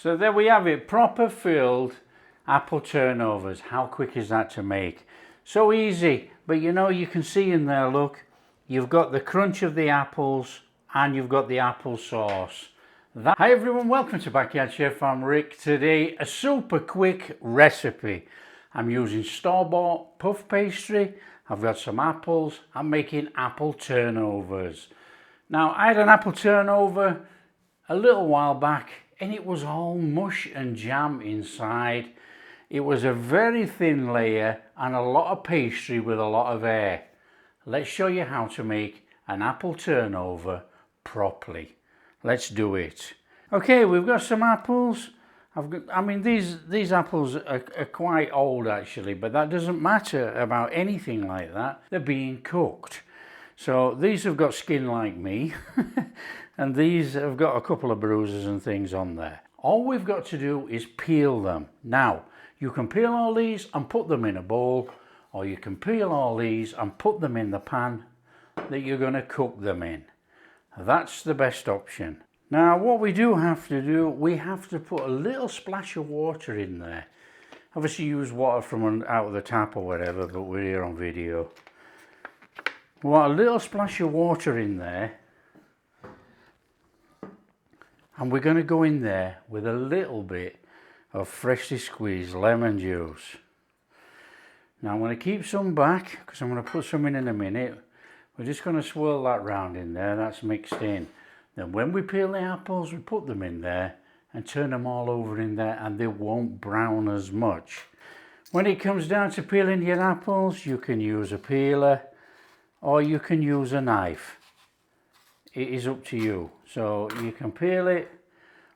So there we have it, proper filled apple turnovers. How quick is that to make? So easy, but you know, you can see in there, look, you've got the crunch of the apples and you've got the apple sauce. Hi everyone, welcome to Backyard Chef. I'm Rick. Today, a super quick recipe. I'm using store-bought puff pastry. I've got some apples. I'm making apple turnovers. Now, I had an apple turnover a little while back and it was all mush and jam inside. It was a very thin layer and a lot of pastry with a lot of air. Let's show you how to make an apple turnover properly. Let's do it. Okay, we've got some apples. These apples are quite old actually, but that doesn't matter about anything like that. They're being cooked. So these have got skin like me and these have got a couple of bruises and things on there. All we've got to do is peel them. Now, you can peel all these and put them in a bowl, or you can peel all these and put them in the pan that you're going to cook them in. That's the best option. Now, what we do have to do, we have to put a little splash of water in there. Obviously use water from out of the tap or whatever, but we're here on video. We want a little splash of water in there, and we're going to go in there with a little bit of freshly squeezed lemon juice. Now I'm going to keep some back because I'm going to put some in a minute. We're just going to swirl that round in there, that's mixed in. Then when we peel the apples, we put them in there and turn them all over in there, and they won't brown as much. When it comes down to peeling your apples, you can use a peeler or you can use a knife. It is up to you. So you can peel it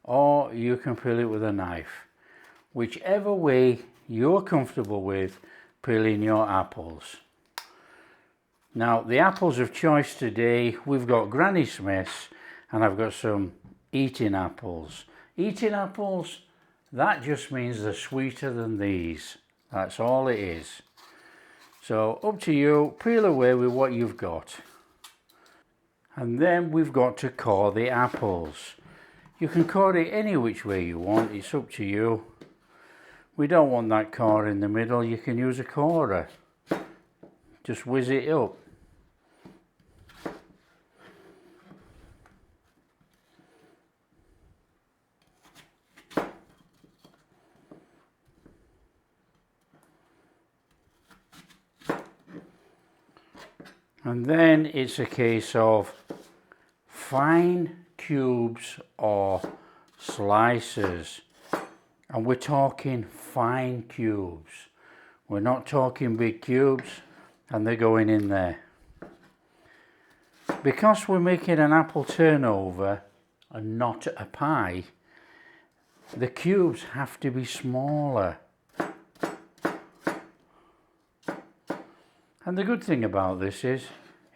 or you can peel it with a knife. Whichever way you're comfortable with peeling your apples. Now, the apples of choice today, we've got Granny Smith's and I've got some eating apples. Eating apples, that just means they're sweeter than these. That's all it is. So up to you, peel away with what you've got. And then we've got to core the apples. You can core it any which way you want, it's up to you. We don't want that core in the middle, you can use a corer. Just whiz it up. And then it's a case of fine cubes or slices. And we're talking fine cubes. We're not talking big cubes, and they're going in there. Because we're making an apple turnover and not a pie, the cubes have to be smaller. And the good thing about this is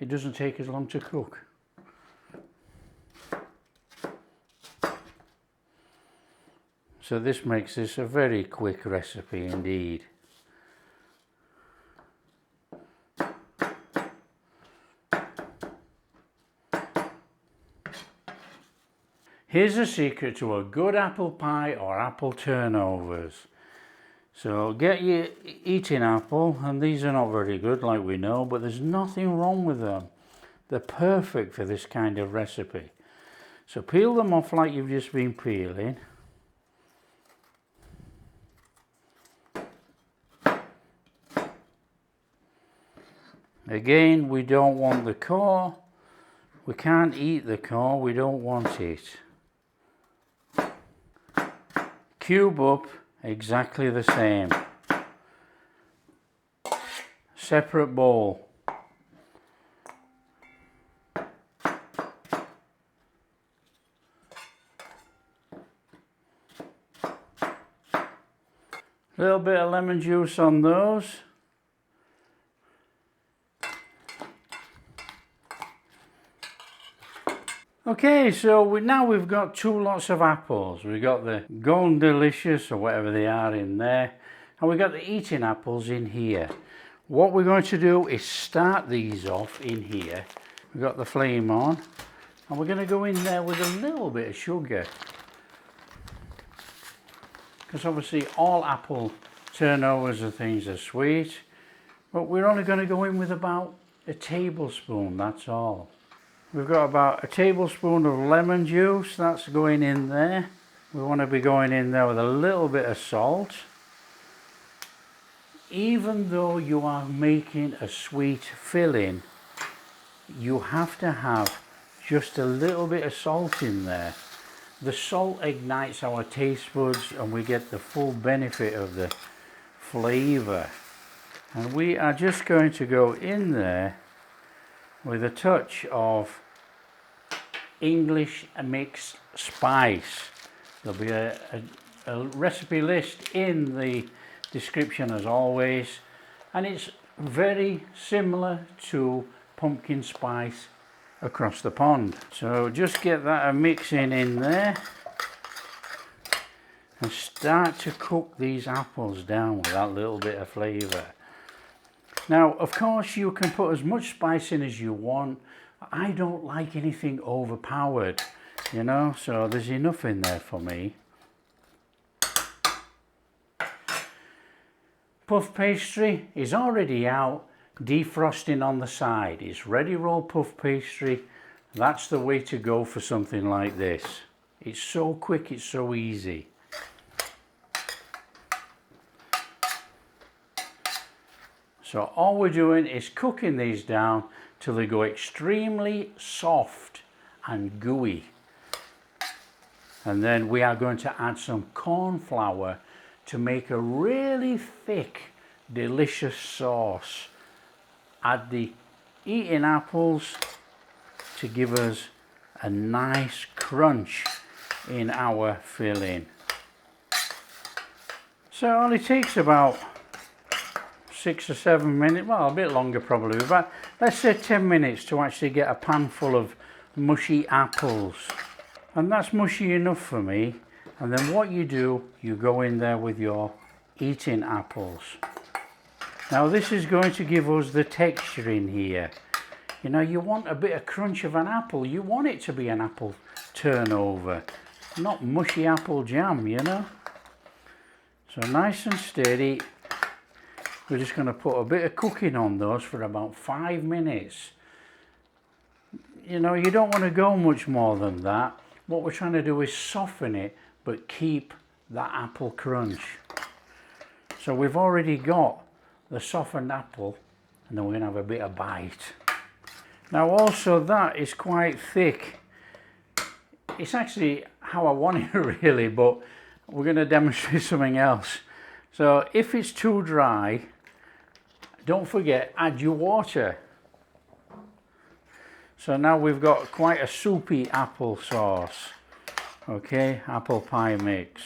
it doesn't take as long to cook. So this makes this a very quick recipe indeed. Here's a secret to a good apple pie or apple turnovers. So get your eating apple, and these are not very good like we know, but there's nothing wrong with them. They're perfect for this kind of recipe. So peel them off like you've just been peeling. Again, we don't want the core. We can't eat the core, we don't want it. Cube up exactly the same. Separate bowl. A little bit of lemon juice on those. Okay, so now we've got two lots of apples. We've got the Golden Delicious or whatever they are in there, and we've got the eating apples in here. What we're going to do is start these off in here. We've got the flame on, and we're going to go in there with a little bit of sugar. because obviously all apple turnovers and things are sweet, but we're only going to go in with about a tablespoon, that's all. We've got about a tablespoon of lemon juice, that's going in there. We want to be going in there with a little bit of salt. Even though you are making a sweet filling, you have to have just a little bit of salt in there. The salt ignites our taste buds and we get the full benefit of the flavour. And we are just going to go in there with a touch of English mixed spice. There'll be a recipe list in the description as always, and it's very similar to pumpkin spice across the pond. So just get that mixing in there and start to cook these apples down with that little bit of flavour. Now of course you can put as much spice in as you want. I don't like anything overpowered, you know, so there's enough in there for me. Puff pastry is already out, defrosting on the side. It's ready rolled puff pastry. That's the way to go for something like this. It's so quick, it's so easy. So all we're doing is cooking these down till they go extremely soft and gooey. And then we are going to add some corn flour to make a really thick, delicious sauce. Add the eaten apples to give us a nice crunch in our filling. So it only takes about 6 or 7 minutes, well a bit longer probably, but let's say 10 minutes to actually get a pan full of mushy apples. And that's mushy enough for me. And then what you do, you go in there with your eaten apples. Now this is going to give us the texture in here. You know, you want a bit of crunch of an apple. You want it to be an apple turnover, not mushy apple jam, you know. So nice and steady. We're just going to put a bit of cooking on those for about 5 minutes. You know, you don't want to go much more than that. What we're trying to do is soften it, but keep that apple crunch. So we've already got the softened apple, and then we're going to have a bit of bite. Now also that is quite thick. It's actually how I want it really, but we're going to demonstrate something else. So if it's too dry, don't forget, add your water. So now we've got quite a soupy apple sauce. Okay, apple pie mix.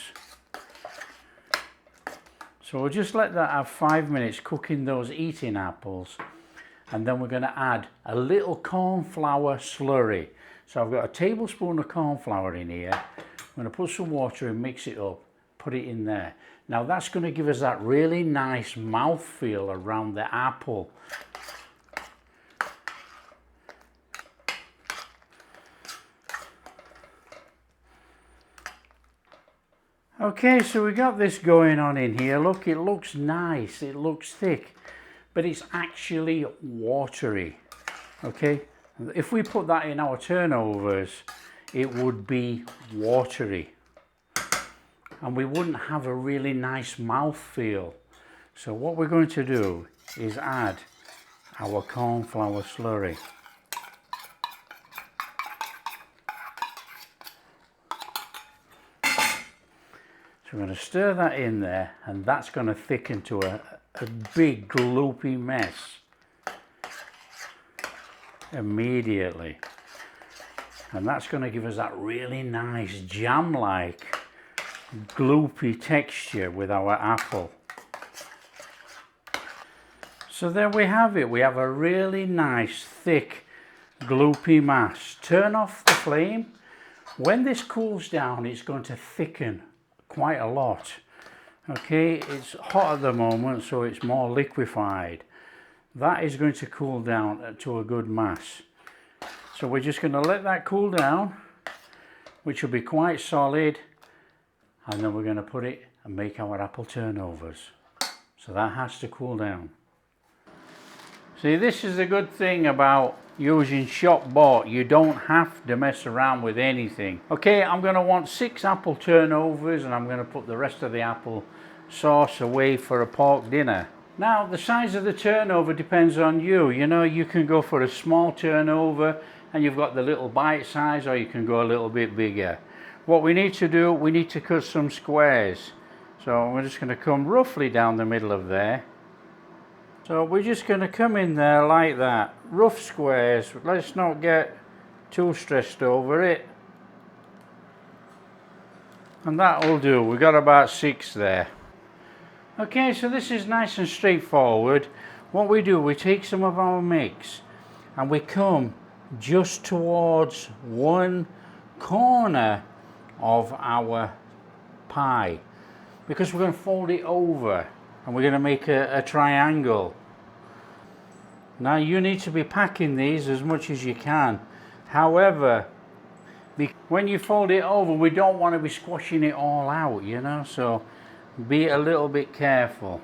So we'll just let that have 5 minutes cooking those eating apples, and then we're going to add a little corn flour slurry. So I've got a tablespoon of corn flour in here. I'm going to put some water and mix it up, put it in there. Now that's going to give us that really nice mouthfeel around the apple. Okay, so we got this going on in here. Look, it looks nice, it looks thick, but it's actually watery. Okay, if we put that in our turnovers, it would be watery, and we wouldn't have a really nice mouthfeel. So what we're going to do is add our corn flour slurry. So we're going to stir that in there, and that's going to thicken to a big gloopy mess immediately. And that's going to give us that really nice jam-like gloopy texture with our apple. So there we have it. We have a really nice thick gloopy mass. Turn off the flame. When this cools down, it's going to thicken quite a lot. Okay, it's hot at the moment, so it's more liquefied. That is going to cool down to a good mass. So we're just going to let that cool down, which will be quite solid, and then we're going to put it and make our apple turnovers. So that has to cool down. See, this is the good thing about using shop bought. You don't have to mess around with anything. Okay, I'm going to want 6 apple turnovers, and I'm going to put the rest of the apple sauce away for a pork dinner. Now, the size of the turnover depends on you. You know, you can go for a small turnover and you've got the little bite size, or you can go a little bit bigger. What we need to do, we need to cut some squares. So we're just going to come roughly down the middle of there. So we're just going to come in there like that, rough squares. Let's not get too stressed over it. And that will do. We've got about 6 there. Okay, so this is nice and straightforward. What we do, we take some of our mix and we come just towards one corner of our pie, because we're going to fold it over and we're going to make a triangle. Now you need to be packing these as much as you can. However, when you fold it over, we don't want to be squashing it all out, you know, so be a little bit careful.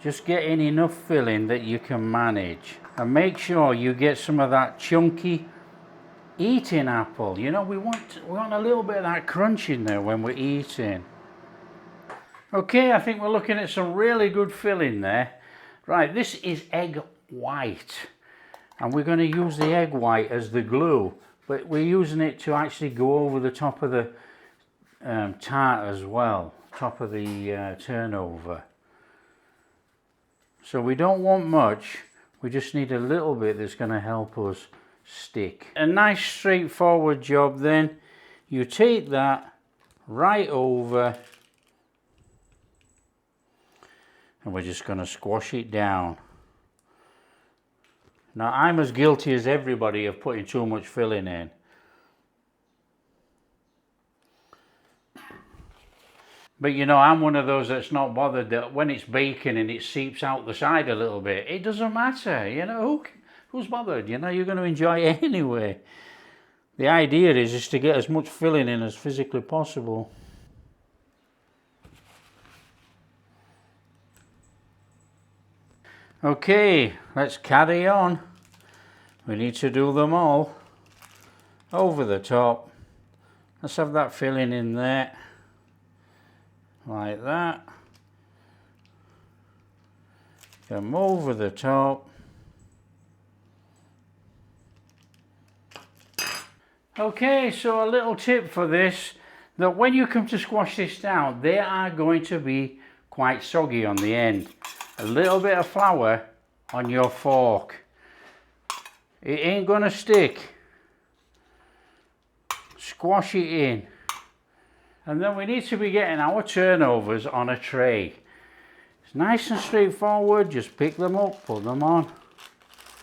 Just getting enough filling that you can manage, and make sure you get some of that chunky eating apple. You know, we want a little bit of that crunch in there when we're eating. Okay, I think we're looking at some really good filling there. Right, this is egg white, and we're going to use the egg white as the glue, but we're using it to actually go over the top of the tart as well, top of the turnover. So we don't want much, we just need a little bit that's going to help us stick. A nice straightforward job then. You take that right over and we're just going to squash it down. Now I'm as guilty as everybody of putting too much filling in. But you know, I'm one of those that's not bothered that when it's baking and it seeps out the side a little bit, it doesn't matter, you know, who's bothered? You know, you're going to enjoy it anyway. The idea is to get as much filling in as physically possible. Okay, let's carry on. We need to do them all over the top. Let's have that filling in there. Like that. Come over the top. Okay, so a little tip for this, that when you come to squash this down, they are going to be quite soggy on the end. A little bit of flour on your fork. It ain't gonna stick. Squash it in. And then we need to be getting our turnovers on a tray. It's nice and straightforward, just pick them up, put them on.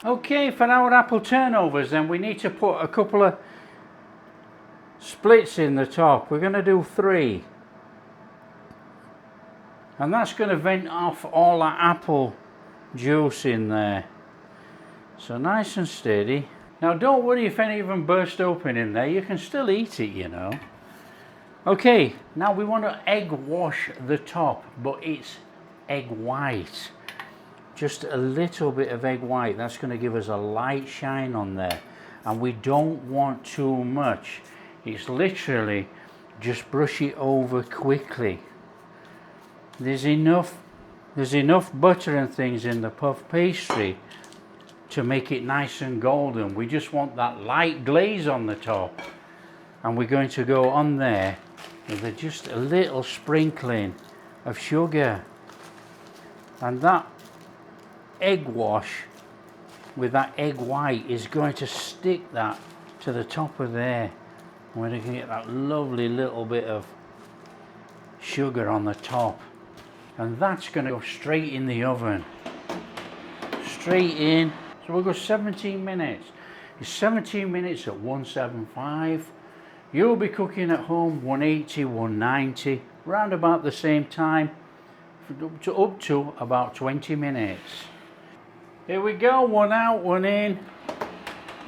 Okay, for our apple turnovers then we need to put a couple of splits in the top. We're going to do 3. And that's going to vent off all that apple juice in there. So nice and steady. Now don't worry if any of them burst open in there, you can still eat it, you know. Okay, now we want to egg wash the top, but it's egg white. Just a little bit of egg white, that's going to give us a light shine on there. And we don't want too much. It's literally just brush it over quickly. There's enough butter and things in the puff pastry to make it nice and golden. We just want that light glaze on the top. And we're going to go on there with just a little sprinkling of sugar. And that egg wash with that egg white is going to stick that to the top of there. We're going to get that lovely little bit of sugar on the top. And that's going to go straight in the oven. Straight in. So we'll go 17 minutes. It's 17 minutes at 175. You'll be cooking at home 180, 190, round about the same time, up to about 20 minutes. Here we go, one out, one in.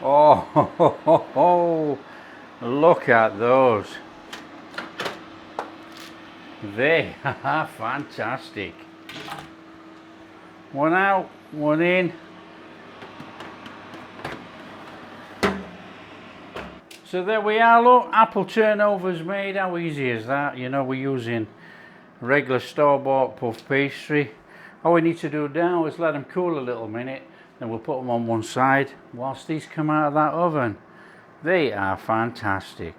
Oh, look at those. They are fantastic. One out, one in. So there we are, look, apple turnovers made. How easy is that? You know, we're using regular store-bought puff pastry. All we need to do now is let them cool a little minute, then we'll put them on one side whilst these come out of that oven. They are fantastic.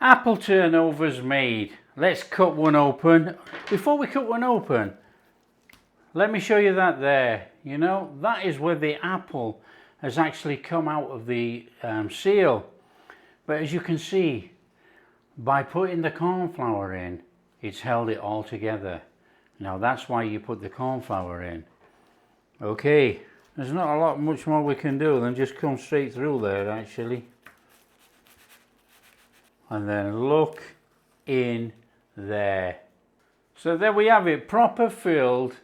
Apple turnovers made. Let's cut one open. Before we cut one open, let me show you that there. You know, that is where the apple has actually come out of the seal. But as you can see, by putting the corn flour in, it's held it all together. Now that's why you put the corn flour in. Okay, there's not a lot much more we can do than just come straight through there actually. And then look in there. So there we have it, proper filled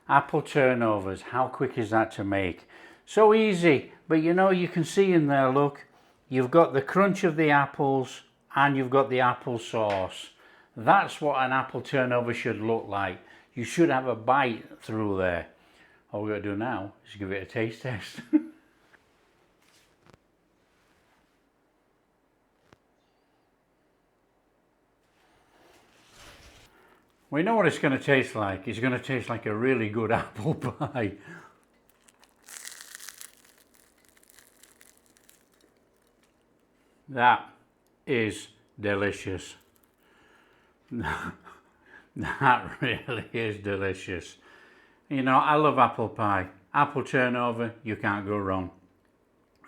apple turnovers. How quick is that to make? So easy, but you know, you can see in there, look, you've got the crunch of the apples and you've got the apple sauce. That's what an apple turnover should look like. You should have a bite through there. All we've got to do now is give it a taste test. We know what it's going to taste like. It's going to taste like a really good apple pie. That is delicious. That really is delicious. You know, I love apple pie. Apple turnover, you can't go wrong.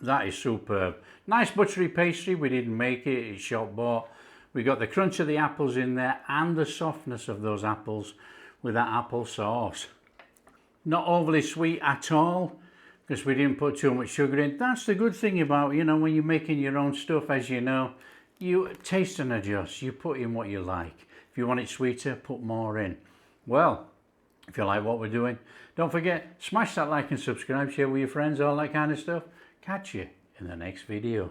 That is superb. Nice buttery pastry, we didn't make it, it's shop bought. We got the crunch of the apples in there and the softness of those apples with that apple sauce. Not overly sweet at all, because we didn't put too much sugar in. That's the good thing about, you know, when you're making your own stuff, as you know, you taste and adjust. You put in what you like. If you want it sweeter, put more in. Well, if you like what we're doing, don't forget, smash that like and subscribe, share with your friends, all that kind of stuff. Catch you in the next video.